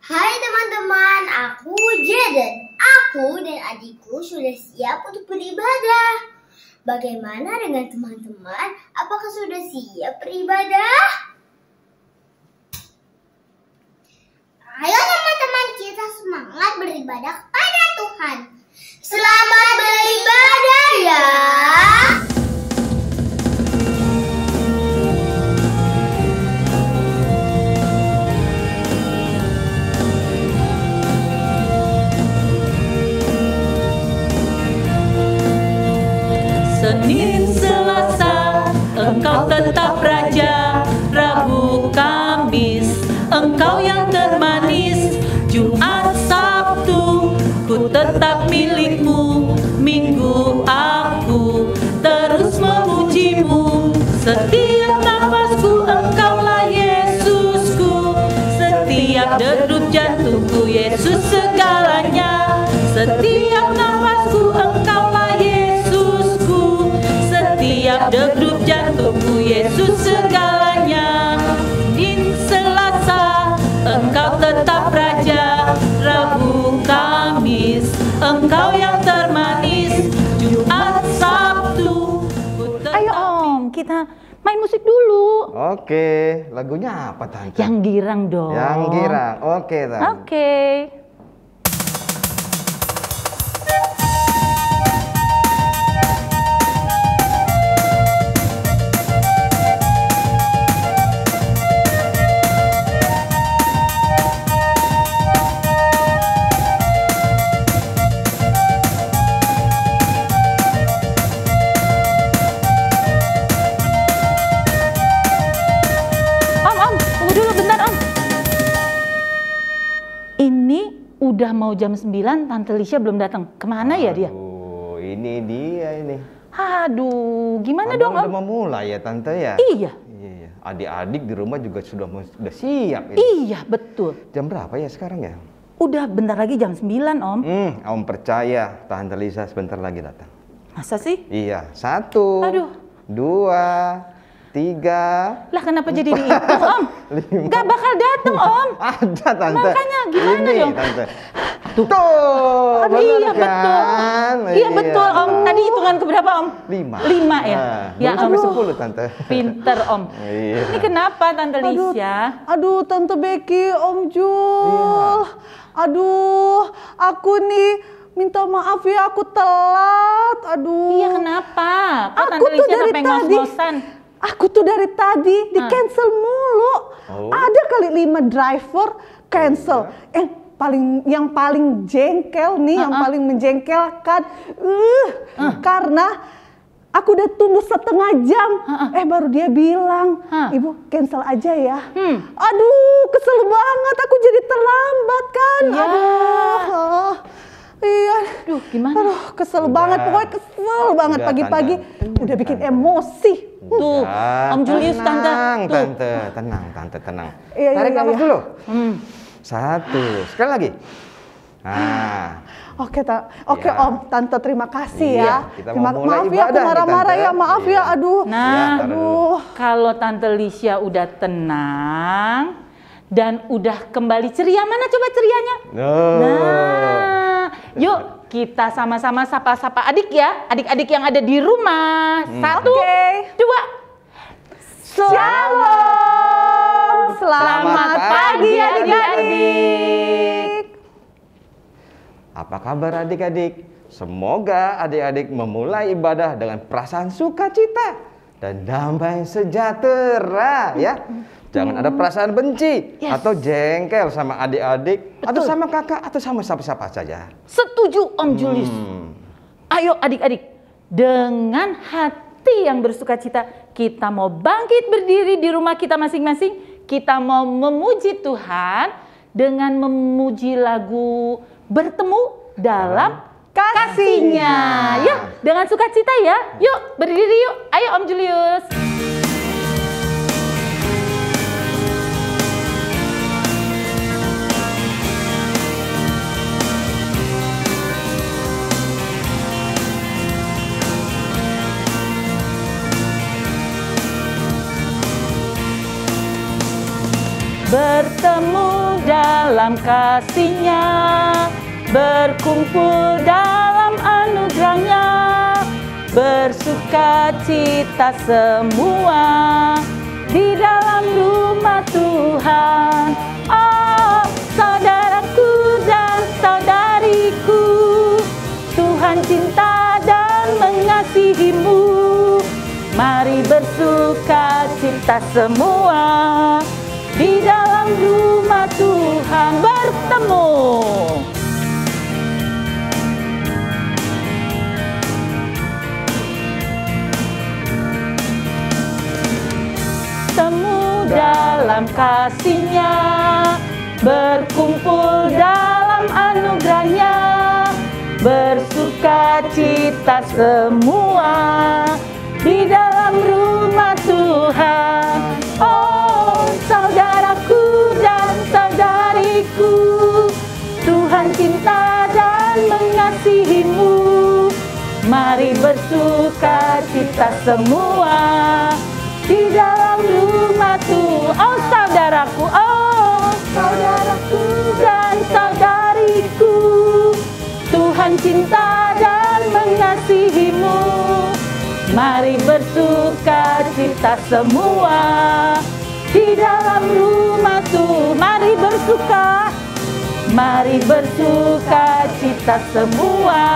Hai teman-teman, aku Jaden. Aku dan adikku sudah siap untuk beribadah. Bagaimana dengan teman-teman? Apakah sudah siap beribadah? Ayo teman-teman, kita semangat beribadah kepada Tuhan. Selamat beribadah ya. Senin, Selasa, engkau tetap raja. Rabu, Kamis, engkau yang termanis. Jumat, Sabtu, ku tetap milikmu. Minggu, aku terus memujimu. Setiap nafasku, engkaulah Yesusku. Setiap degup jantungku, Yesus segalanya. Setiap nafasku, engkaulah Yesusku. Setiap degup jantungku, Yesus segalanya. Senin, Selasa, engkau tetap raja. Rabu, Kamis, engkau yang termanis. Jumat, Sabtu, Ayo Om, kita main musik dulu. Oke, lagunya apa Tante? Yang girang dong. Yang girang, oke Tante. Oke. Tunggu dulu bentar Om. Ini udah mau jam 9, Tante Lisha belum datang. Kemana ya dia? Oh, ini dia ini. Aduh, gimana Padahal dong Om? udah mau mulai ya Tante ya? Iya. Iya. Adik-adik di rumah juga sudah siap ini. Iya, betul. Jam berapa ya sekarang ya? Udah bentar lagi jam 9 Om. Om percaya Tante Lisa sebentar lagi datang. Masa sih? Iya, 1, Aduh. 2, 3. Lah kenapa jadi dihitung Om? 5. Gak bakal datang Om. Ada Tante. Makanya gimana ini, dong? Tante. Tuh. Bener Iya betul. kan? Iya betul Om. Tadi hitungan keberapa Om? 5. 5 ya? Ya Belum sampai aduh. 10 Tante. Pinter Om. Iya. Ini kenapa Tante Lisha? Aduh, Tante Becky, Om Jul. Aduh, aku nih minta maaf ya, aku telat. Aduh. Iya kenapa? Kok Aku Tante tuh Lisha dari sampai tadi. ngos-ngosan? Aku tuh dari tadi di cancel mulu. Oh. Ada kali 5 driver cancel. Yang paling jengkel nih, yang paling menjengkelkan, karena aku udah tunggu setengah jam, baru dia bilang, Ibu cancel aja ya. Aduh, kesel banget, aku jadi terlambat kan. Ya. Aduh, iya. Aduh gimana? Aduh, kesel Udah. banget, pokoknya kesel banget Udah, pagi-pagi. Tante. Udah bikin Tante. emosi. Tuh, Om Julius Tante. Tenang, Tuh. Tante. Tenang, Tante, tenang. Iya, Tarik iya, nafas iya. dulu. 1. Hmm. Sekali lagi. Nah. Oke, Ya. Om, Tante terima kasih Iya, ya. kita mau mulai Maaf ya, aku ibadah nih, marah-marah Tante. ya, maaf ya, Iya. aduh. Nah, Ya, taruh dulu. aduh. Kalau Tante Lisha udah tenang dan udah kembali ceria, mana coba cerianya? Nah, yuk kita sama-sama sapa-sapa adik ya, adik-adik yang ada di rumah. 1, 2. Shalom. Selamat pagi adik-adik. Apa kabar adik-adik? Semoga adik-adik memulai ibadah dengan perasaan sukacita dan damai sejahtera ya. Jangan ada perasaan benci atau jengkel sama adik-adik atau sama kakak atau sama siapa-siapa saja. Setuju Om Julius. Ayo adik-adik, dengan hati yang bersukacita, kita mau bangkit berdiri di rumah kita masing-masing. Kita mau memuji Tuhan dengan memuji lagu Bertemu dalam Kasih-Nya. Ya, dengan sukacita ya. Yuk, berdiri yuk. Ayo Om Julius. bertemu dalam kasih-Nya, berkumpul dalam anugerah-Nya, bersuka cita semua di dalam rumah Tuhan. Oh, saudaraku dan saudariku, Tuhan cinta dan mengasihimu. Mari bersuka cita semua di dalam rumah Tuhan bertemu. Temu dalam kasih-Nya, berkumpul dalam anugerah-Nya, bersuka cita semua di dalam rumah Tuhan. Oh, saudaraku dan saudariku, Tuhan cinta dan mengasihimu. Mari bersuka cita semua di dalam rumah Tuhan. Oh, saudaraku, oh, saudaraku dan saudariku, Tuhan cinta dan mengasihimu. Mari bersuka cita semua di dalam rumah Tuhan. Mari bersuka cita semua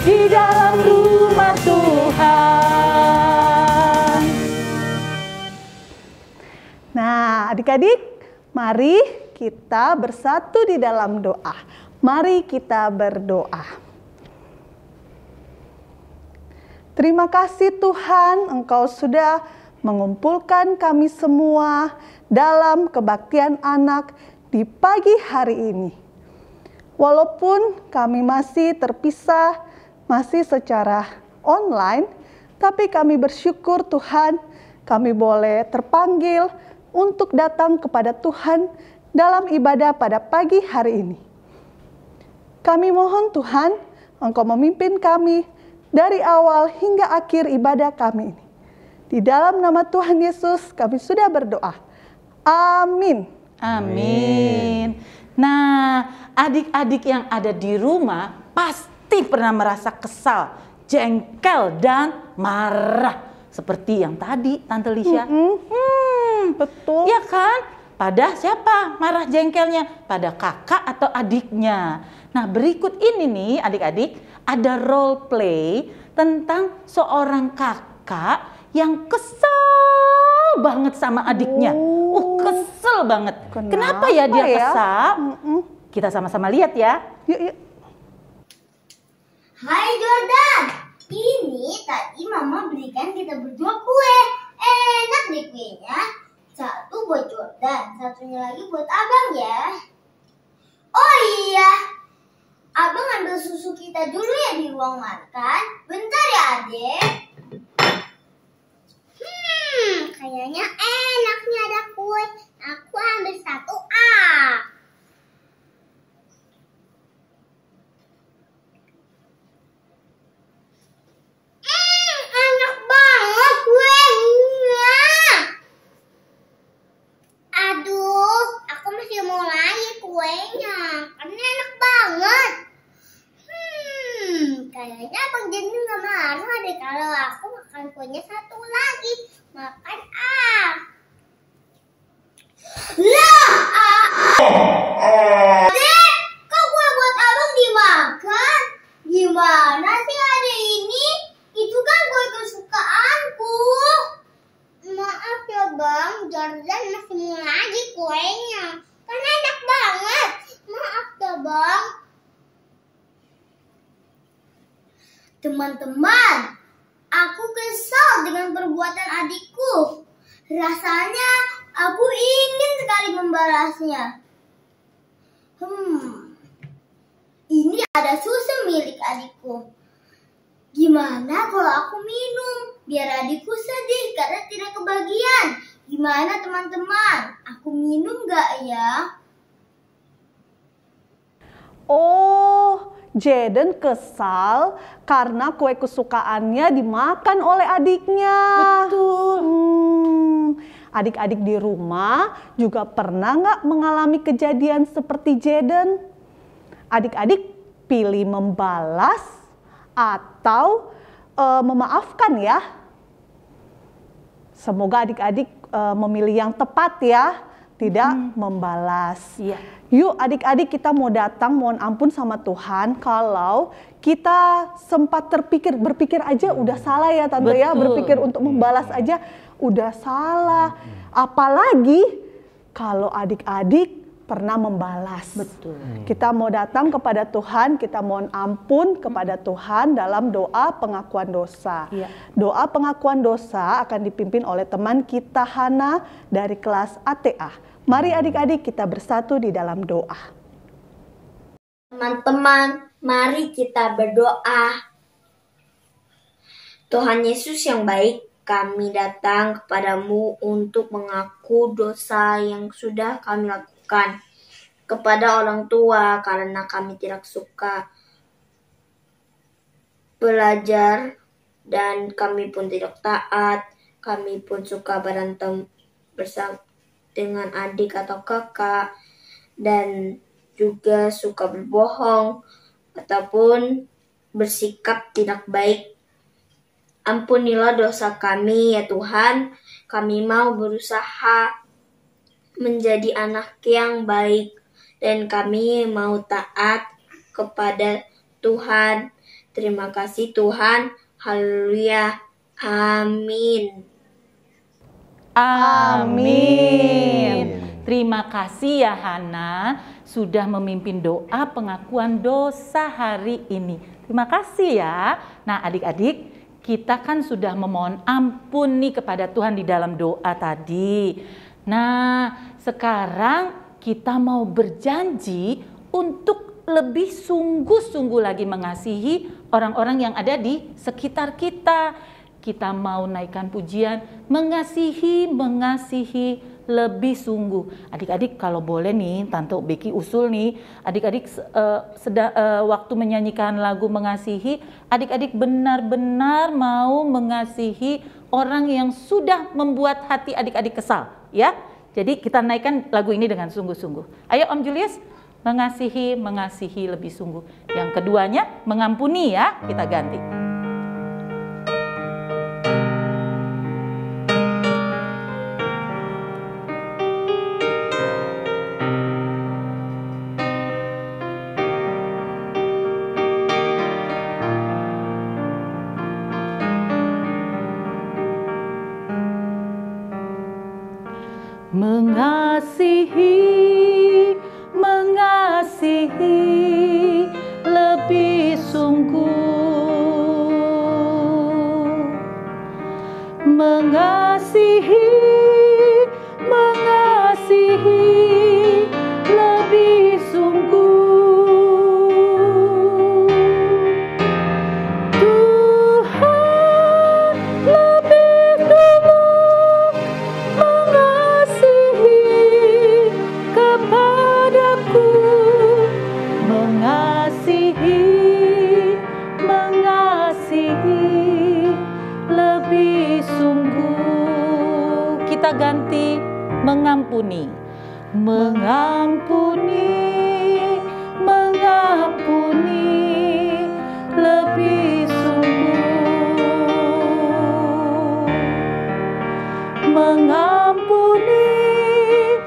di dalam rumah Tuhan. Nah, adik-adik, mari kita bersatu di dalam doa. Mari kita berdoa. Terima kasih Tuhan, Engkau sudah mengumpulkan kami semua dalam kebaktian anak di pagi hari ini. Walaupun kami masih terpisah, masih secara online, tapi kami bersyukur Tuhan, kami boleh terpanggil untuk datang kepada Tuhan dalam ibadah pada pagi hari ini. Kami mohon Tuhan, Engkau memimpin kami dari awal hingga akhir ibadah kami ini. Di dalam nama Tuhan Yesus kami sudah berdoa. Amin. Amin. Nah, adik-adik yang ada di rumah pasti pernah merasa kesal, jengkel, dan marah. Seperti yang tadi Tante Lisha. Betul. Iya kan? Pada siapa marah jengkelnya? Pada kakak atau adiknya. Nah, berikut ini nih adik-adik, ada role play tentang seorang kakak yang kesel banget sama adiknya. Kesel banget. Kenapa ya dia kesal? Kita sama-sama lihat ya. Yuk. Hai Jordan, ini tadi Mama belikan kita berdua kue. Enak deh kuenya. Satu buat Jordan, satunya lagi buat Abang ya. Oh iya, Abang ambil susu kita dulu ya di ruang makan. Bentar ya adek. Kayaknya enaknya ada kue. Aku ambil satu enak banget kuenya. Aduh, aku masih mau lagi kuenya. Karena enak banget. Kayaknya Abang Jenny nggak marah deh kalau aku makan kuenya satu lagi. Makan Adek, kok kue buat Abang dimakan? Gimana sih adek ini? Itu kan kue kesukaanku. Maaf ya Bang, Jordan masih mau lagi kuenya. Karena enak banget. Maaf ya Bang. Teman-teman, aku kesal dengan perbuatan adikku. Rasanya aku ingin sekali membalasnya. Ini ada susu milik adikku. Gimana kalau aku minum? Biar adikku sedih karena tidak kebagian. Gimana teman-teman? Aku minum gak ya? Oh, Jaden kesal karena kue kesukaannya dimakan oleh adiknya. Betul. Adik-adik di rumah juga pernah nggak mengalami kejadian seperti Jaden? Adik-adik pilih membalas atau memaafkan ya. Semoga adik-adik memilih yang tepat ya, tidak membalas. Iya. Yuk adik-adik kita mau datang mohon ampun sama Tuhan kalau kita sempat berpikir aja udah salah ya Tante ya, berpikir untuk membalas aja udah salah. Apalagi kalau adik-adik pernah membalas. Betul. Kita mau datang kepada Tuhan, kita mohon ampun kepada Tuhan dalam doa pengakuan dosa. Iya. Doa pengakuan dosa akan dipimpin oleh teman kita Hana dari kelas ATA. Mari adik-adik kita bersatu di dalam doa. Teman-teman, mari kita berdoa. Tuhan Yesus yang baik, kami datang kepadamu untuk mengaku dosa yang sudah kami lakukan kepada orang tua karena kami tidak suka belajar dan kami pun tidak taat. Kami pun suka berantem bersama dengan adik atau kakak dan juga suka berbohong ataupun bersikap tidak baik. Ampunilah dosa kami ya Tuhan, kami mau berusaha menjadi anak yang baik dan kami mau taat kepada Tuhan. Terima kasih Tuhan, haleluya, amin. Amin. Terima kasih ya Hana sudah memimpin doa pengakuan dosa hari ini. Terima kasih ya. Nah adik-adik, kita kan sudah memohon ampun nih kepada Tuhan di dalam doa tadi. Nah, sekarang kita mau berjanji untuk lebih sungguh-sungguh lagi mengasihi orang-orang yang ada di sekitar kita. Kita mau naikkan pujian, mengasihi lebih sungguh. Adik-adik kalau boleh nih, Tante Becky usul nih, adik-adik waktu menyanyikan lagu mengasihi, adik-adik benar-benar mau mengasihi orang yang sudah membuat hati adik-adik kesal, ya. Jadi kita naikkan lagu ini dengan sungguh-sungguh. Ayo Om Julius, mengasihi lebih sungguh. Yang keduanya mengampuni ya, kita ganti. Mengasihi lebih sungguh. Mengasihi lebih sungguh. Tuhan lebih dulu mengasihi kepadaku, mengasihi lebih sungguh. Kita ganti mengampuni lebih sungguh. Mengampuni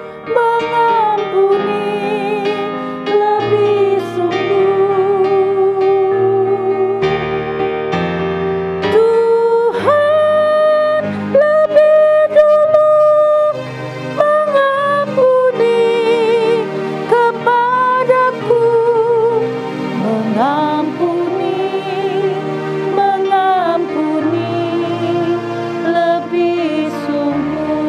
lebih sungguh. Tuhan lebih dulu mengampuni kepadaku, mengampuni lebih sungguh.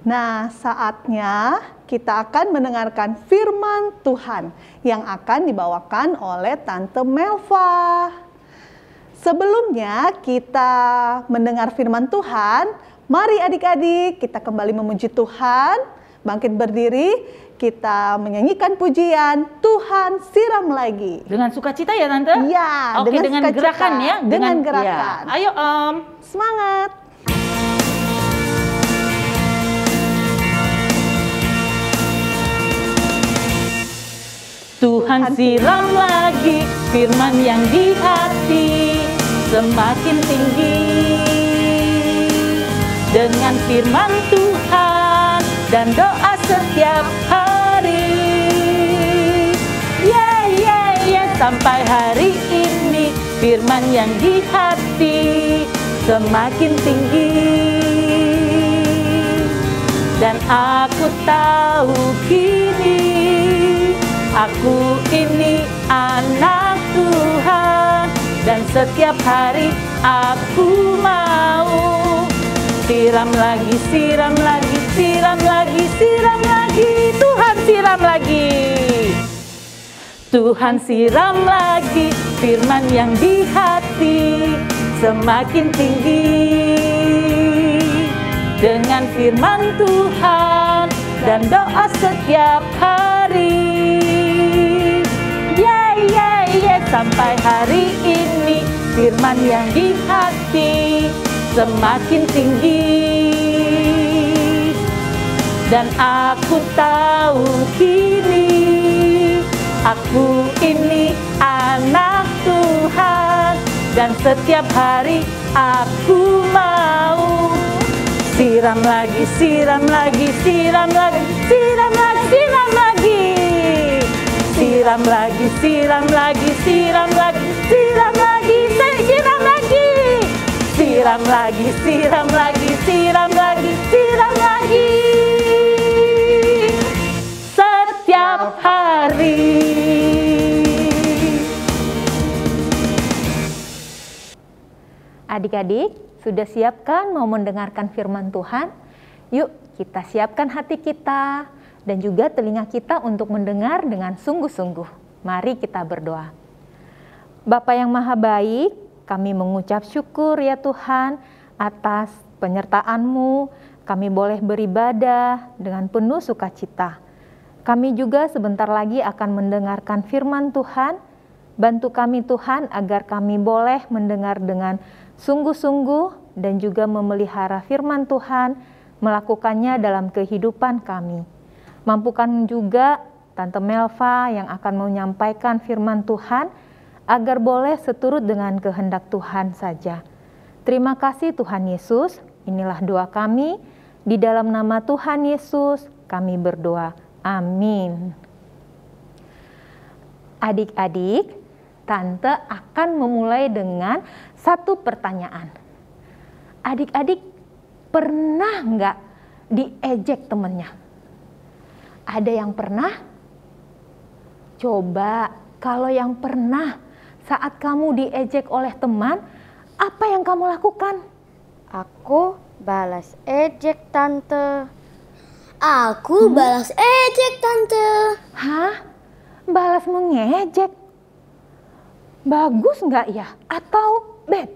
Nah, saatnya kita akan mendengarkan firman Tuhan yang akan dibawakan oleh Tante Melva. Sebelumnya kita mendengar firman Tuhan, mari adik-adik kita kembali memuji Tuhan, bangkit berdiri, kita menyanyikan pujian Tuhan siram lagi. Dengan sukacita ya Tante? Ya, Oke, dengan sukacita. gerakan ya? Dengan Ya. gerakan. Ayo Om. Semangat. Tuhan siram lagi firman yang di hati semakin tinggi. Dengan firman Tuhan dan doa setiap hari. Sampai hari ini firman yang di hati semakin tinggi. Dan aku tahu kini aku ini anak Tuhan, dan setiap hari aku mau siram lagi, siram lagi, siram lagi, siram lagi. Tuhan siram lagi. Tuhan siram lagi firman yang di hati semakin tinggi. Dengan firman Tuhan dan doa setiap hari. Sampai hari ini firman yang di hati semakin tinggi. Dan aku tahu kini aku ini anak Tuhan, dan setiap hari aku mau siram lagi, siram lagi, siram lagi, siram lagi, siram lagi. Siram lagi, siram lagi, siram lagi, siram lagi, siram lagi. Siram lagi, siram lagi, siram lagi, siram lagi. Setiap hari. Adik-adik, sudah siapkan mau mendengarkan firman Tuhan? Yuk kita siapkan hati kita dan juga telinga kita untuk mendengar dengan sungguh-sungguh. Mari kita berdoa. Bapa yang Maha Baik, kami mengucap syukur ya Tuhan atas penyertaan-Mu. Kami boleh beribadah dengan penuh sukacita. Kami juga sebentar lagi akan mendengarkan firman Tuhan. Bantu kami Tuhan agar kami boleh mendengar dengan sungguh-sungguh dan juga memelihara firman Tuhan, melakukannya dalam kehidupan kami. Mampukan juga Tante Melva yang akan menyampaikan firman Tuhan agar boleh seturut dengan kehendak Tuhan saja. Terima kasih Tuhan Yesus, inilah doa kami. Di dalam nama Tuhan Yesus kami berdoa. Amin. Adik-adik, Tante akan memulai dengan satu pertanyaan. Adik-adik pernah nggak diejek temennya? Ada yang pernah? Coba kalau yang pernah saat kamu diejek oleh teman, apa yang kamu lakukan? Aku balas ejek Tante. Aku balas ejek Tante. Hah? Balas mengejek? Bagus nggak ya? Atau bad?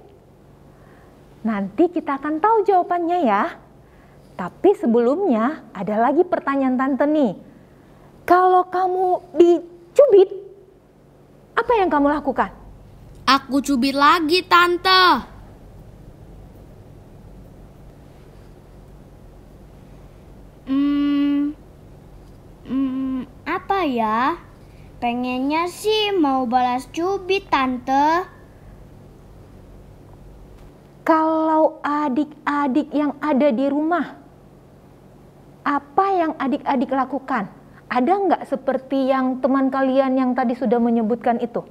Nanti kita akan tahu jawabannya ya. Tapi sebelumnya ada lagi pertanyaan Tante nih. Kalau kamu dicubit, apa yang kamu lakukan? Aku cubit lagi Tante. Apa ya? Pengennya sih mau balas cubit Tante. Kalau adik-adik yang ada di rumah, apa yang adik-adik lakukan? Ada nggak seperti yang teman kalian yang tadi sudah menyebutkan itu?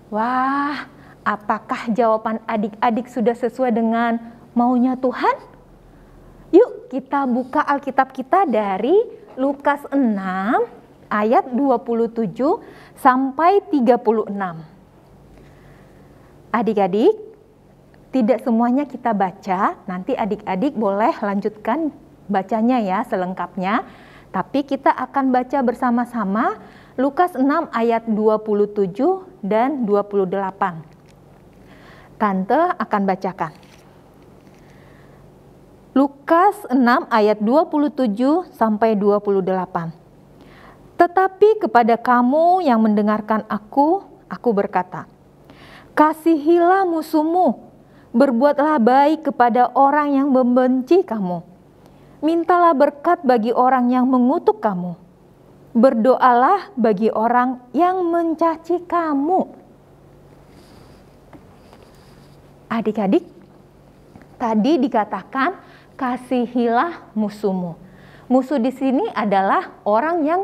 Wah, apakah jawaban adik-adik sudah sesuai dengan maunya Tuhan? Yuk kita buka Alkitab kita dari Lukas 6 ayat 27 sampai 36. Adik-adik, tidak semuanya kita baca, nanti adik-adik boleh lanjutkan bacanya ya selengkapnya. Tapi kita akan baca bersama-sama Lukas 6 ayat 27 dan 28. Tante akan bacakan. Lukas 6 ayat 27 sampai 28. Tetapi kepada kamu yang mendengarkan aku berkata, kasihilah musuhmu, berbuatlah baik kepada orang yang membenci kamu, mintalah berkat bagi orang yang mengutuk kamu, berdoalah bagi orang yang mencaci kamu. Adik-adik, tadi dikatakan kasihilah musuhmu. Musuh di sini adalah orang yang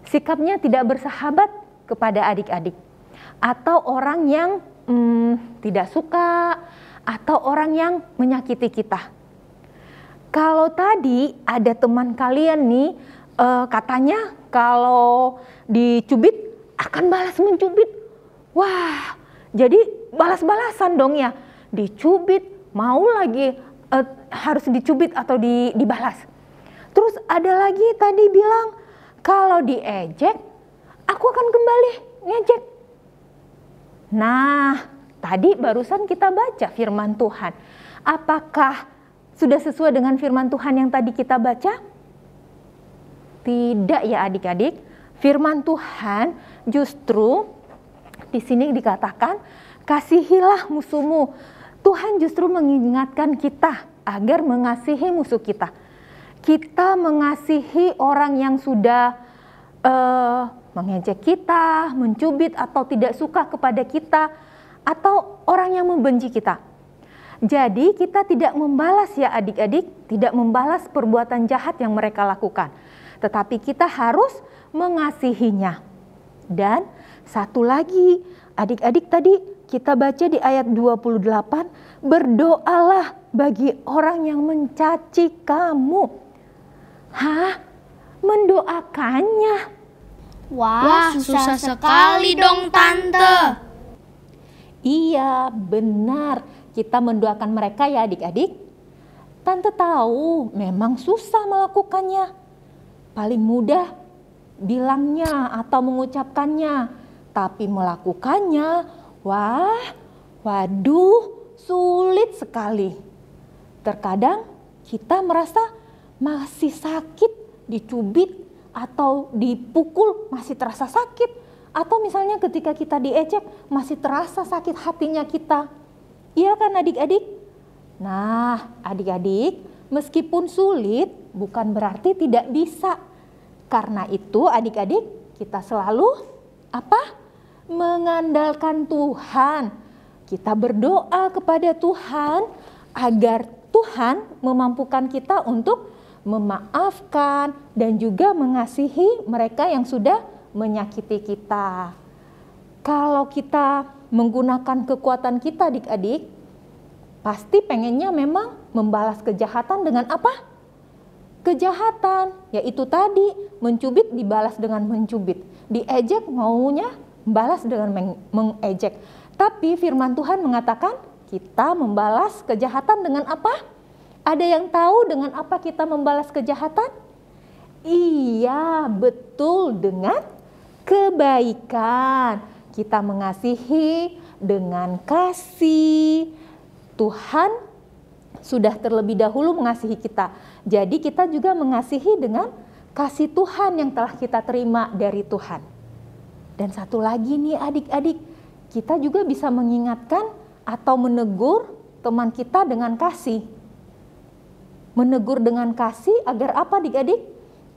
sikapnya tidak bersahabat kepada adik-adik, atau orang yang tidak suka, atau orang yang menyakiti kita. Kalau tadi ada teman kalian nih, katanya kalau dicubit akan balas mencubit. Wah, jadi balas-balasan dong ya. Dicubit, mau lagi harus dicubit atau dibalas. Terus ada lagi tadi bilang, kalau diejek, aku akan kembali ngejek. Nah, tadi barusan kita baca firman Tuhan. Apakah sudah sesuai dengan firman Tuhan yang tadi kita baca? Tidak ya adik-adik. Firman Tuhan justru di sini dikatakan, kasihilah musuhmu. Tuhan justru mengingatkan kita agar mengasihi musuh kita. Kita mengasihi orang yang sudah mengejek kita, mencubit atau tidak suka kepada kita, atau orang yang membenci kita. Jadi kita tidak membalas ya adik-adik, tidak membalas perbuatan jahat yang mereka lakukan. Tetapi kita harus mengasihinya. Dan satu lagi, adik-adik tadi kita baca di ayat 28, berdoalah bagi orang yang mencaci kamu. Hah? Mendoakannya? Wah, susah sekali dong Tante. Iya, benar. Kita mendoakan mereka ya adik-adik. Tante tahu memang susah melakukannya. Paling mudah bilangnya atau mengucapkannya. Tapi melakukannya, waduh, sulit sekali. Terkadang kita merasa masih sakit, dicubit, atau dipukul masih terasa sakit, atau misalnya ketika kita diejek masih terasa sakit hatinya kita. Iya kan adik-adik? Nah, adik-adik, meskipun sulit bukan berarti tidak bisa. Karena itu adik-adik, kita selalu mengandalkan Tuhan. Kita berdoa kepada Tuhan agar Tuhan memampukan kita untuk memaafkan dan juga mengasihi mereka yang sudah menyakiti kita. Kalau kita menggunakan kekuatan kita adik-adik, pasti pengennya memang membalas kejahatan dengan apa? Kejahatan, yaitu tadi mencubit dibalas dengan mencubit, diejek maunya membalas dengan mengejek. Tapi firman Tuhan mengatakan kita membalas kejahatan dengan apa? Ada yang tahu dengan apa kita membalas kejahatan? Iya, betul, dengan kebaikan. Kita mengasihi dengan kasih. Tuhan sudah terlebih dahulu mengasihi kita. Jadi kita juga mengasihi dengan kasih Tuhan yang telah kita terima dari Tuhan. Dan satu lagi nih adik-adik, kita juga bisa mengingatkan atau menegur teman kita dengan kasih. Menegur dengan kasih agar apa adik-adik?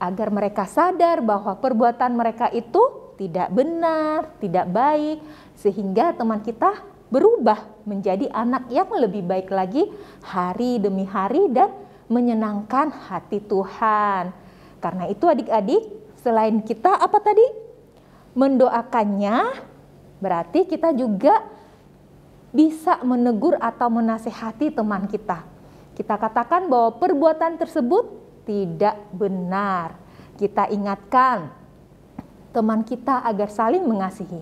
Agar mereka sadar bahwa perbuatan mereka itu tidak benar, tidak baik. Sehingga teman kita berubah menjadi anak yang lebih baik lagi hari demi hari dan menyenangkan hati Tuhan. Karena itu adik-adik, selain kita apa tadi? Mendoakannya, berarti kita juga bisa menegur atau menasehati teman kita. Kita katakan bahwa perbuatan tersebut tidak benar. Kita ingatkan teman kita agar saling mengasihi.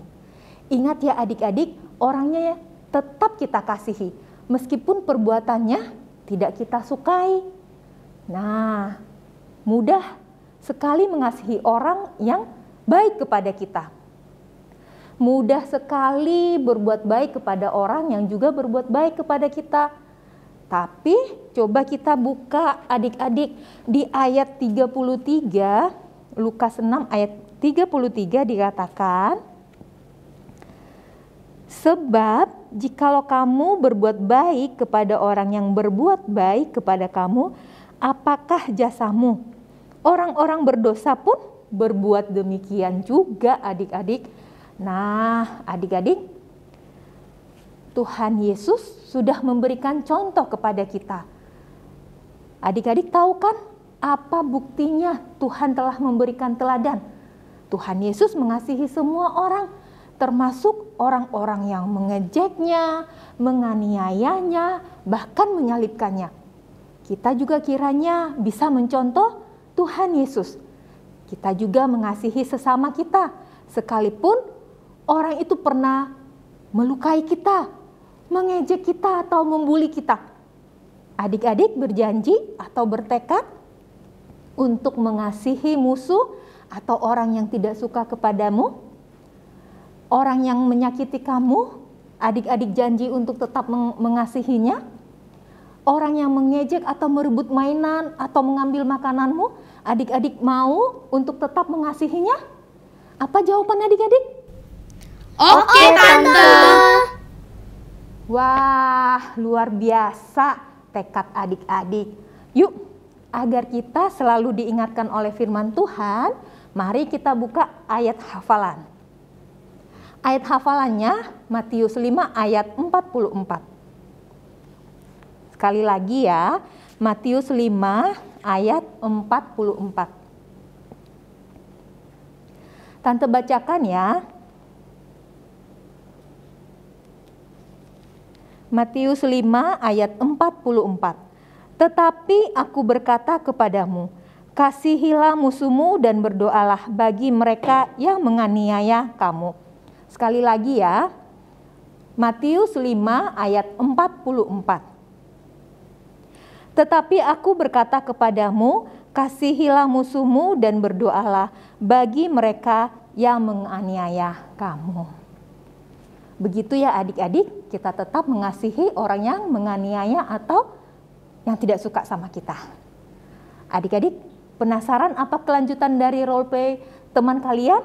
Ingat ya adik-adik, orangnya tetap kita kasihi. Meskipun perbuatannya tidak kita sukai. Nah, mudah sekali mengasihi orang yang baik kepada kita. Mudah sekali berbuat baik kepada orang yang juga berbuat baik kepada kita. Tapi coba kita buka adik-adik di ayat 33, Lukas 6 ayat 33 dikatakan, sebab jikalau kamu berbuat baik kepada orang yang berbuat baik kepada kamu, apakah jasamu? Orang-orang berdosa pun berbuat demikian juga adik-adik. Nah, adik-adik, Tuhan Yesus sudah memberikan contoh kepada kita. Adik-adik tahu kan apa buktinya Tuhan telah memberikan teladan? Tuhan Yesus mengasihi semua orang, termasuk orang-orang yang mengejeknya, menganiayanya, bahkan menyalibkannya. Kita juga kiranya bisa mencontoh Tuhan Yesus. Kita juga mengasihi sesama kita, sekalipun orang itu pernah melukai kita, mengejek kita atau membuli kita. Adik-adik berjanji atau bertekad untuk mengasihi musuh atau orang yang tidak suka kepadamu, orang yang menyakiti kamu. Adik-adik janji untuk tetap mengasihinya. Orang yang mengejek atau merebut mainan atau mengambil makananmu, adik-adik mau untuk tetap mengasihinya? Apa jawaban adik-adik? Oke, Tante. Wah, luar biasa tekad adik-adik. Yuk, agar kita selalu diingatkan oleh firman Tuhan, mari kita buka ayat hafalan. Ayat hafalannya Matius 5 ayat 44. Sekali lagi ya, Matius 5 ayat 44. Tante bacakan ya. Matius 5 ayat 44. Tetapi aku berkata kepadamu, kasihilah musuhmu dan berdoalah bagi mereka yang menganiaya kamu. Sekali lagi ya, Matius 5 ayat 44. Tetapi aku berkata kepadamu, kasihilah musuhmu dan berdoalah bagi mereka yang menganiaya kamu. Begitu ya adik-adik, kita tetap mengasihi orang yang menganiaya atau yang tidak suka sama kita. Adik-adik, penasaran apa kelanjutan dari role play teman kalian?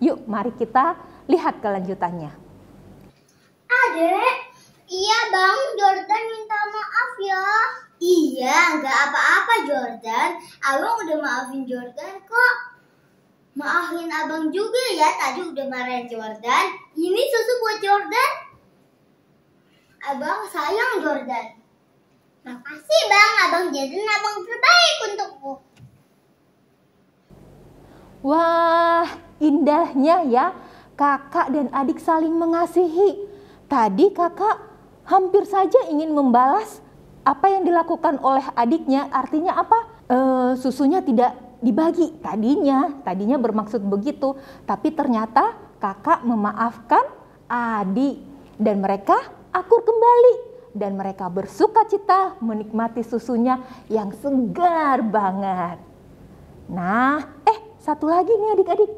Yuk, mari kita lihat kelanjutannya. Adek, iya Bang, Jordan minta maaf ya. Iya, nggak apa-apa Jordan. Abang udah maafin Jordan kok. Maafin abang juga ya, tadi udah marahin Jordan. Ini susu buat Jordan. Abang sayang Jordan. Makasih Bang, Abang Jordan abang terbaik untukku. Wah, indahnya ya, kakak dan adik saling mengasihi. Tadi kakak hampir saja ingin membalas apa yang dilakukan oleh adiknya. Artinya apa? Susunya tidak dibagi. Tadinya bermaksud begitu, tapi ternyata kakak memaafkan adik dan mereka akur kembali dan mereka bersukacita menikmati susunya yang segar banget. Nah, satu lagi nih adik-adik,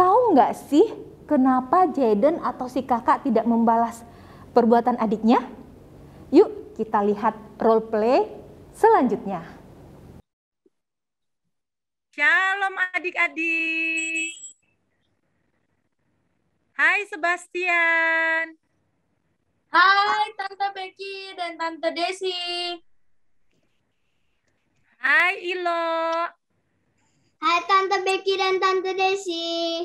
tahu nggak sih kenapa Jaden atau si kakak tidak membalas perbuatan adiknya? Yuk kita lihat role play selanjutnya. Shalom adik-adik. Hai Sebastian. Hai Tante Becky dan Tante Desi. Hai Ilo. Hai Tante Becky dan Tante Desi.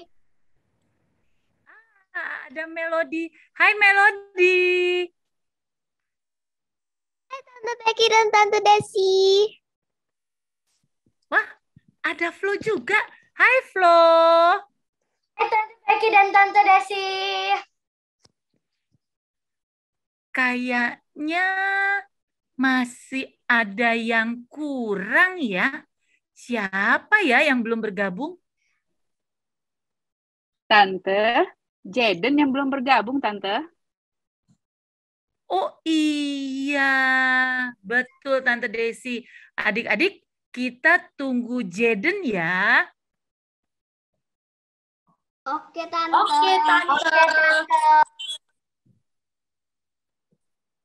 Ada Melody. Hai Melody. Hai Tante Becky dan Tante Desi. Wah, ada Flo juga. Hai Flo. Hai Tante Becky dan Tante Desi. Kayaknya masih ada yang kurang ya. Siapa ya yang belum bergabung? Tante, Jaden yang belum bergabung, Tante. Oh iya, betul Tante Desi. Adik-adik, kita tunggu Jaden ya. Oke Tante. Oke Tante.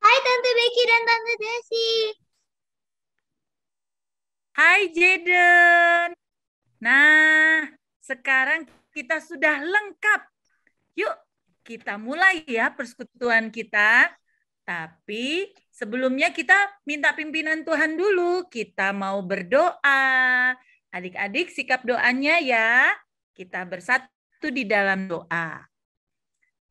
Hai Tante Tante Becky dan Tante Desi. Hai Jaden. Nah, sekarang kita sudah lengkap. Yuk, kita mulai ya persekutuan kita. Tapi sebelumnya kita minta pimpinan Tuhan dulu. Kita mau berdoa. Adik-adik sikap doanya ya. Kita bersatu di dalam doa.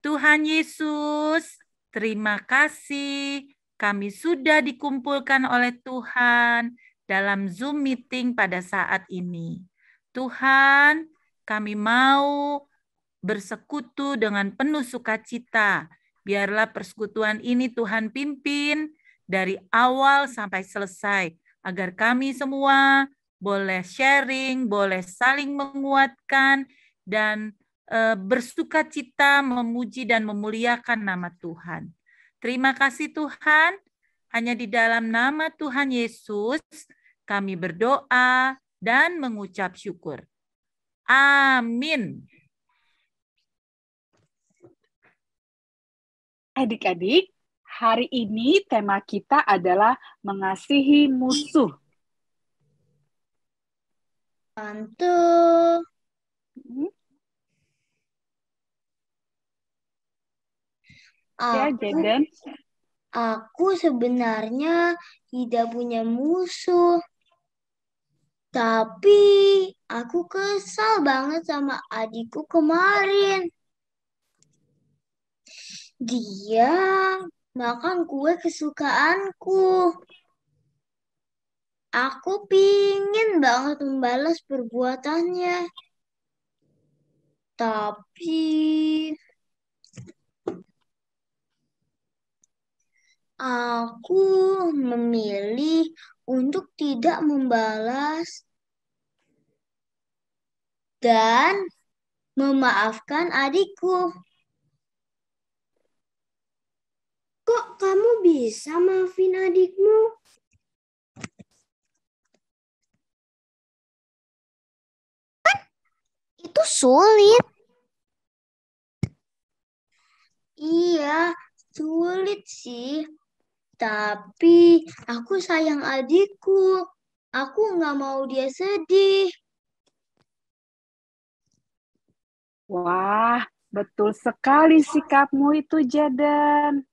Tuhan Yesus, terima kasih. Kami sudah dikumpulkan oleh Tuhan dalam Zoom meeting pada saat ini. Tuhan, kami mau bersekutu dengan penuh sukacita. Biarlah persekutuan ini Tuhan pimpin dari awal sampai selesai. Agar kami semua boleh sharing, boleh saling menguatkan, dan bersukacita memuji dan memuliakan nama Tuhan. Terima kasih Tuhan. Hanya di dalam nama Tuhan Yesus kami berdoa dan mengucap syukur. Amin. Adik-adik, hari ini tema kita adalah mengasihi musuh. Tante. Ya, Jaden. Aku sebenarnya tidak punya musuh. Tapi aku kesal banget sama adikku kemarin. Dia makan kue kesukaanku. Aku pingin banget membalas perbuatannya. Tapi aku memilih untuk tidak membalas dan memaafkan adikku. Kok kamu bisa maafin adikmu? Itu sulit. Iya, sulit sih. Tapi aku sayang adikku. Aku nggak mau dia sedih. Wah, betul sekali sikapmu itu, Jaden.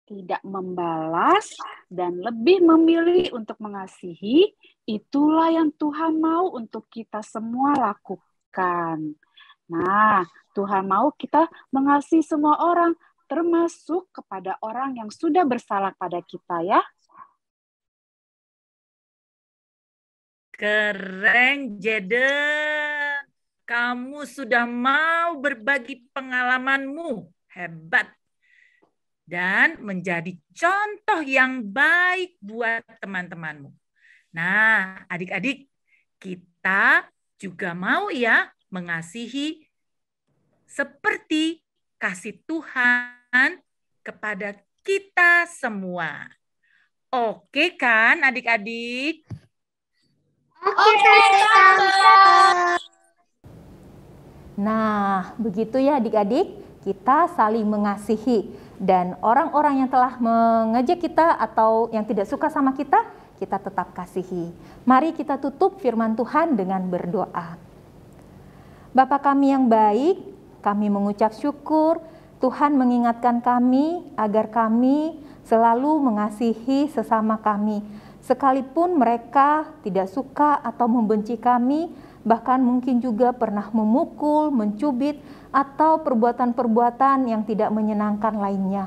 Tidak membalas dan lebih memilih untuk mengasihi, itulah yang Tuhan mau untuk kita semua lakukan. Nah, Tuhan mau kita mengasihi semua orang, termasuk kepada orang yang sudah bersalah pada kita ya. Keren, Jaden. Kamu sudah mau berbagi pengalamanmu. Hebat. Dan menjadi contoh yang baik buat teman-temanmu. Nah, adik-adik, kita juga mau ya mengasihi seperti kasih Tuhan kepada kita semua. Oke kan adik-adik? Oke, Tante. Nah, begitu ya adik-adik, kita saling mengasihi. Dan orang-orang yang telah mengejek kita atau yang tidak suka sama kita tetap kasihi. Mari kita tutup firman Tuhan dengan berdoa. Bapa kami yang baik, kami mengucap syukur Tuhan mengingatkan kami agar kami selalu mengasihi sesama kami. Sekalipun mereka tidak suka atau membenci kami, bahkan mungkin juga pernah memukul, mencubit, atau perbuatan-perbuatan yang tidak menyenangkan lainnya.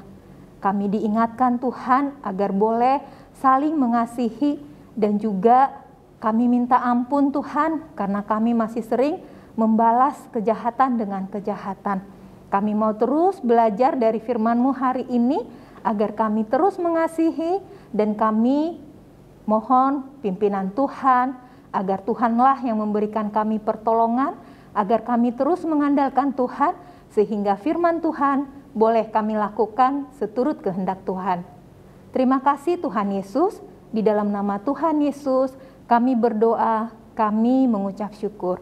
Kami diingatkan Tuhan agar boleh saling mengasihi dan juga kami minta ampun Tuhan karena kami masih sering membalas kejahatan dengan kejahatan. Kami mau terus belajar dari firman-Mu hari ini agar kami terus mengasihi dan kami mohon pimpinan Tuhan agar Tuhanlah yang memberikan kami pertolongan, agar kami terus mengandalkan Tuhan, sehingga firman Tuhan boleh kami lakukan seturut kehendak Tuhan. Terima kasih Tuhan Yesus, di dalam nama Tuhan Yesus kami berdoa, kami mengucap syukur.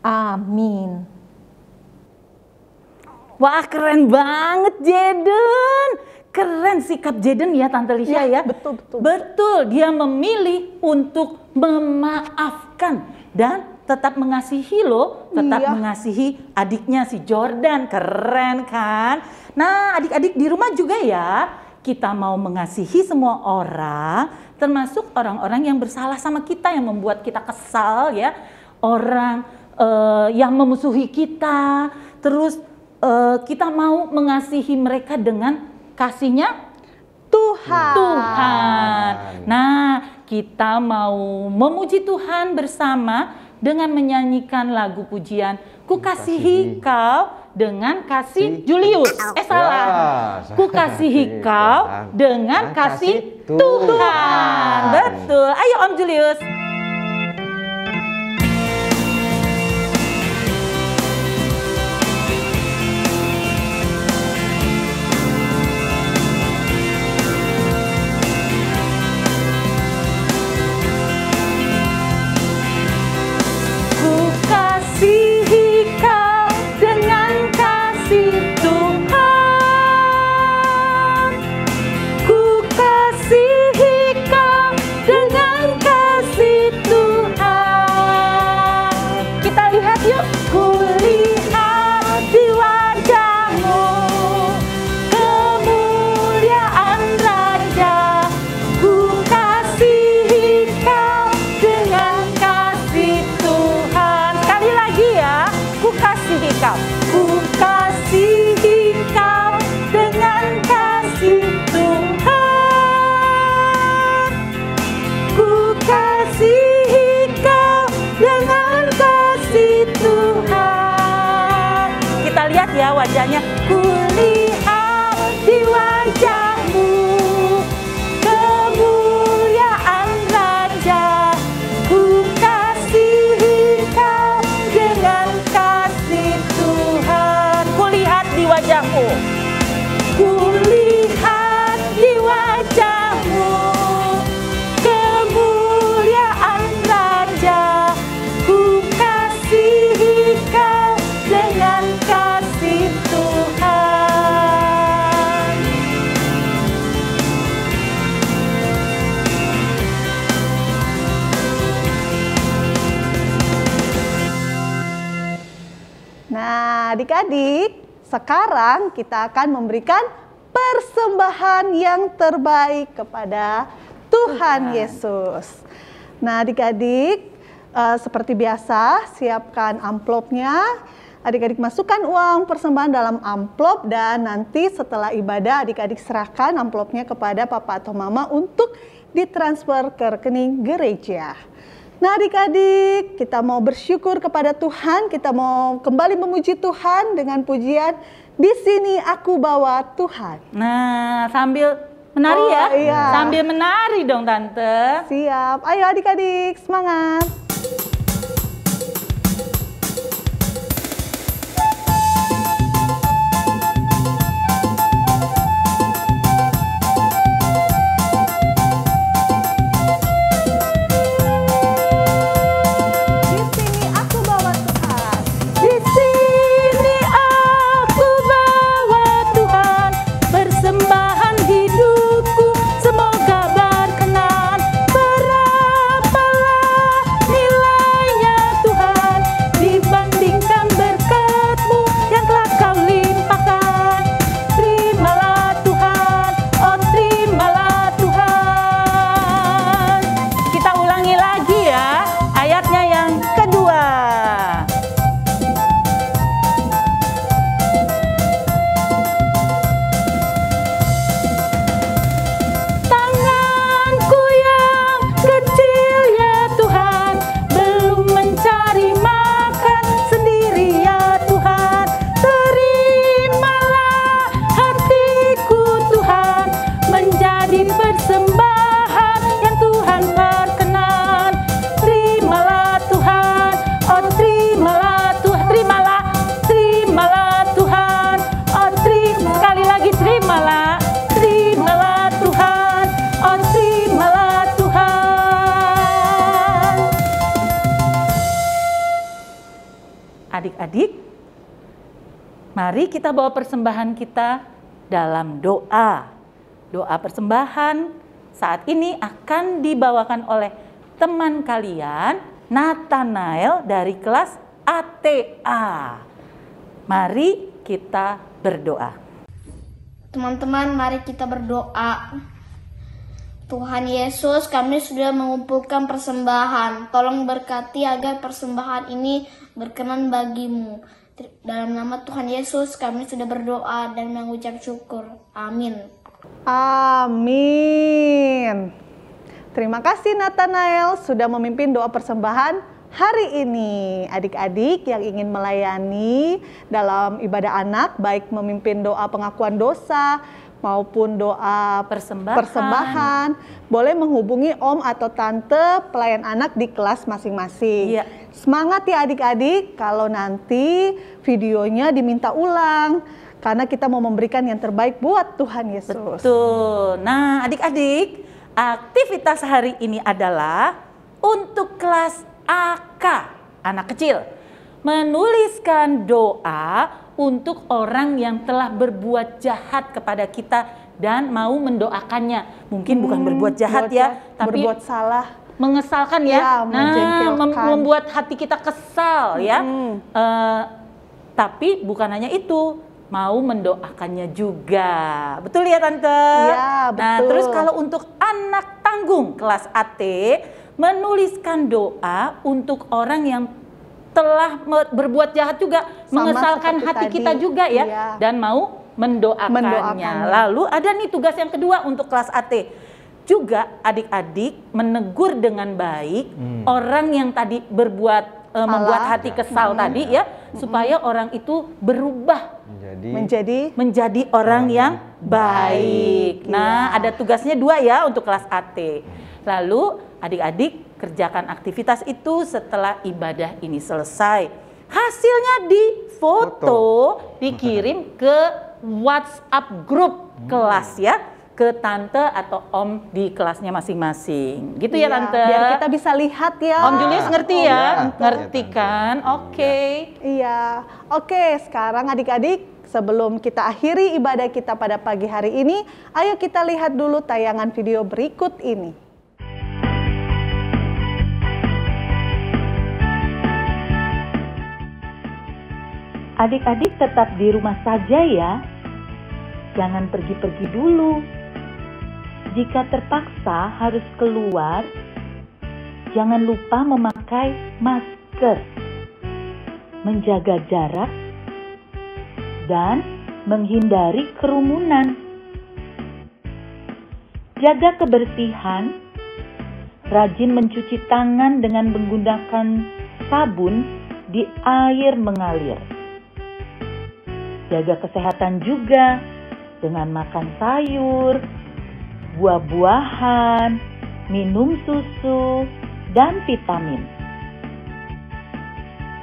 Amin. Wah, keren banget Jaden. Keren sikap Jaden ya Tante Lisha ya. Betul. Betul, dia memilih untuk memaafkan dan tetap mengasihi loh, tetap mengasihi adiknya si Jordan. Keren kan? Nah, adik-adik di rumah juga ya, kita mau mengasihi semua orang, termasuk orang-orang yang bersalah sama kita, yang membuat kita kesal ya. Orang yang memusuhi kita, terus kita mau mengasihi mereka dengan kasihnya Tuhan. Nah, kita mau memuji Tuhan bersama dengan menyanyikan lagu pujian Ku kasihi kau dengan kasih Julius. Salah. Ku kasihi kau dengan kasih Tuhan. Betul. Ayo Om Julius. Wajahnya kulihat di wajahmu kemuliaan Raja, ku kasihi kau dengan kasih Tuhan. Kulihat di wajahmu, kulihat di wajahmu kemuliaan Raja, ku kasihi kau dengan kasih Tuhan. Nah, adik-adik, sekarang kita akan memberikan persembahan yang terbaik kepada Tuhan Yesus. Nah, adik-adik, seperti biasa, siapkan amplopnya. Adik-adik masukkan uang persembahan dalam amplop dan nanti setelah ibadah adik-adik serahkan amplopnya kepada papa atau mama untuk ditransfer ke rekening gereja. Nah adik-adik, kita mau bersyukur kepada Tuhan, kita mau kembali memuji Tuhan dengan pujian Di Sini Aku Bawa Tuhan. Nah, sambil menari ya? Iya. Sambil menari dong Tante. Siap, ayo adik-adik semangat. Adik-adik, mari kita bawa persembahan kita dalam doa. Doa persembahan saat ini akan dibawakan oleh teman kalian, Nathanael dari kelas ATA. Mari kita berdoa. Teman-teman, mari kita berdoa. Tuhan Yesus, kami sudah mengumpulkan persembahan. Tolong berkati agar persembahan ini berkenan bagimu. Dalam nama Tuhan Yesus, kami sudah berdoa dan mengucap syukur. Amin. Amin. Terima kasih Nathanael sudah memimpin doa persembahan hari ini. Adik-adik yang ingin melayani dalam ibadah anak, baik memimpin doa pengakuan dosa maupun doa persembahan, boleh menghubungi om atau tante pelayan anak di kelas masing-masing. Iya. Semangat ya adik-adik, kalau nanti videonya diminta ulang, karena kita mau memberikan yang terbaik buat Tuhan Yesus. Betul. Nah, adik-adik, aktivitas hari ini adalah untuk kelas AK, anak kecil, menuliskan doa untuk orang yang telah berbuat jahat kepada kita dan mau mendoakannya. Mungkin bukan berbuat jahat tapi berbuat salah, mengesalkan ya. Nah, membuat hati kita kesal ya. Tapi bukan hanya itu, mau mendoakannya juga. Betul ya Tante? Iya, betul. Nah, terus kalau untuk anak tanggung kelas AT, menuliskan doa untuk orang yang telah berbuat jahat juga, mengesalkan hati kita juga ya, dan mau mendoakannya. Lalu ada nih tugas yang kedua untuk kelas AT. Juga adik-adik menegur dengan baik orang yang tadi berbuat membuat hati kesal tadi ya, supaya orang itu berubah menjadi orang yang baik. Nah, ada tugasnya 2 ya untuk kelas AT. Lalu adik-adik kerjakan aktivitas itu setelah ibadah ini selesai. Hasilnya difoto, dikirim ke WhatsApp grup kelas ya, ke tante atau om di kelasnya masing-masing. Gitu ya Tante? Biar kita bisa lihat ya. Om Julius ngerti ya? Ngerti kan? Oke. Iya. Oke, sekarang adik-adik, sebelum kita akhiri ibadah kita pada pagi hari ini, ayo kita lihat dulu tayangan video berikut ini. Adik-adik tetap di rumah saja ya. Jangan pergi-pergi dulu. Jika terpaksa harus keluar, jangan lupa memakai masker, menjaga jarak, dan menghindari kerumunan. Jaga kebersihan, rajin mencuci tangan dengan menggunakan sabun di air mengalir. Jaga kesehatan juga dengan makan sayur, buah-buahan, minum susu, dan vitamin.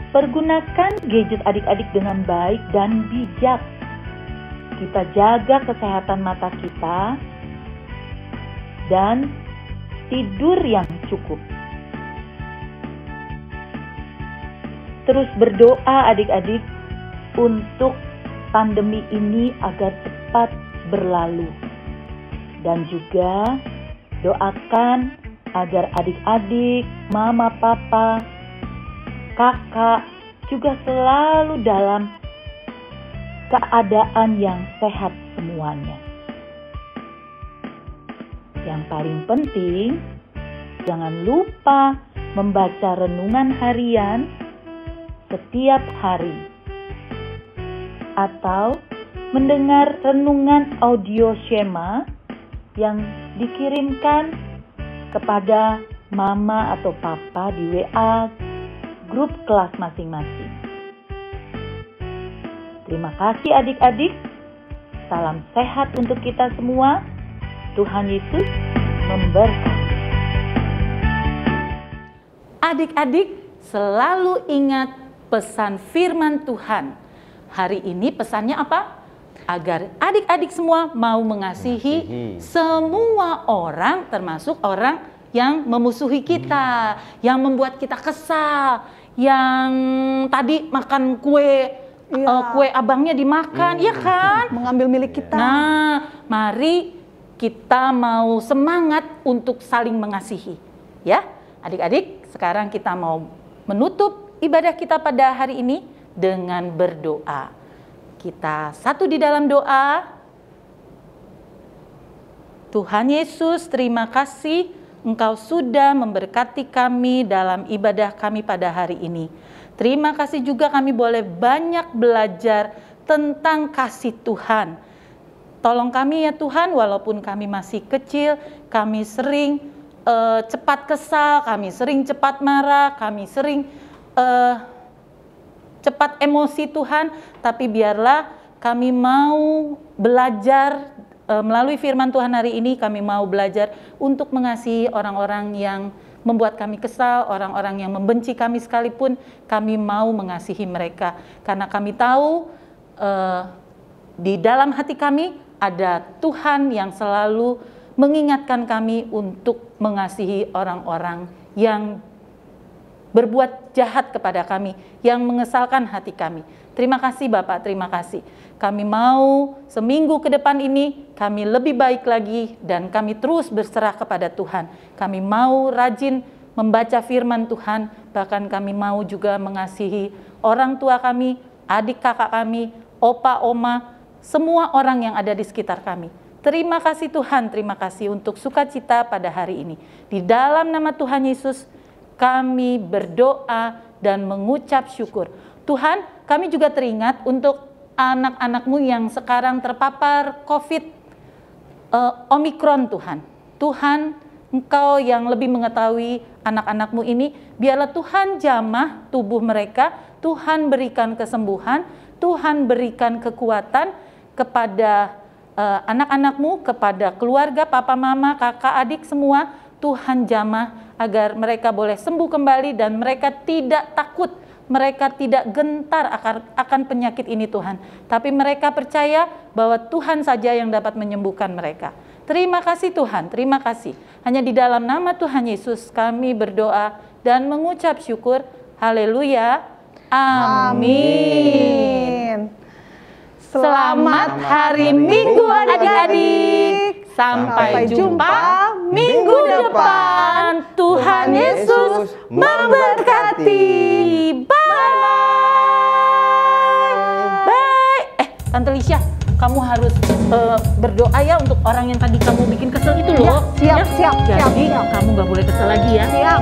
Pergunakan gadget adik-adik dengan baik dan bijak. Kita jaga kesehatan mata kita dan tidur yang cukup. Terus berdoa adik-adik untuk pandemi ini agar cepat berlalu. Dan juga doakan agar adik-adik, mama, papa, kakak juga selalu dalam keadaan yang sehat semuanya. Yang paling penting, jangan lupa membaca renungan harian setiap hari, atau mendengar renungan audio Shema yang dikirimkan kepada mama atau papa di WA grup kelas masing-masing. Terima kasih adik-adik. Salam sehat untuk kita semua. Tuhan Yesus memberkati. Adik-adik selalu ingat pesan firman Tuhan. Hari ini pesannya apa? Agar adik-adik semua mau mengasihi semua orang, termasuk orang yang memusuhi kita, yang membuat kita kesal, yang tadi makan kue, kue abangnya dimakan, ya kan? Mengambil milik kita. Nah, mari kita mau semangat untuk saling mengasihi. Ya, adik-adik, sekarang kita mau menutup ibadah kita pada hari ini dengan berdoa. Kita satu di dalam doa. Tuhan Yesus, terima kasih Engkau sudah memberkati kami dalam ibadah kami pada hari ini. Terima kasih juga kami boleh banyak belajar tentang kasih Tuhan. Tolong kami ya Tuhan, walaupun kami masih kecil, kami sering cepat kesal, kami sering cepat marah, kami sering cepat emosi Tuhan, tapi biarlah kami mau belajar melalui firman Tuhan hari ini, kami mau belajar untuk mengasihi orang-orang yang membuat kami kesal, orang-orang yang membenci kami sekalipun, kami mau mengasihi mereka. Karena kami tahu di dalam hati kami ada Tuhan yang selalu mengingatkan kami untuk mengasihi orang-orang yang berbuat jahat kepada kami, yang mengesalkan hati kami. Terima kasih Bapak, terima kasih. Kami mau seminggu ke depan ini, kami lebih baik lagi dan kami terus berserah kepada Tuhan. Kami mau rajin membaca firman Tuhan, bahkan kami mau juga mengasihi orang tua kami, adik kakak kami, opa, oma, semua orang yang ada di sekitar kami. Terima kasih Tuhan, terima kasih untuk sukacita pada hari ini. Di dalam nama Tuhan Yesus, kami berdoa dan mengucap syukur. Tuhan, kami juga teringat untuk anak-anak-Mu yang sekarang terpapar COVID Omikron Tuhan. Tuhan, Engkau yang lebih mengetahui anak-anak-Mu ini, biarlah Tuhan jamah tubuh mereka, Tuhan berikan kesembuhan, Tuhan berikan kekuatan kepada anak-anak-Mu, kepada keluarga, papa, mama, kakak, adik semua, Tuhan jamah agar mereka boleh sembuh kembali dan mereka tidak takut, mereka tidak gentar akan penyakit ini Tuhan. Tapi mereka percaya bahwa Tuhan saja yang dapat menyembuhkan mereka. Terima kasih Tuhan, terima kasih. Hanya di dalam nama Tuhan Yesus kami berdoa dan mengucap syukur. Haleluya. Amin. Selamat hari Minggu adik-adik. Sampai jumpa minggu depan. Tuhan Yesus memberkati. Bye. Tante Lisha, kamu harus berdoa ya untuk orang yang tadi kamu bikin kesel itu loh. Ya, siap. Jadi kamu gak boleh kesel lagi ya. Siap.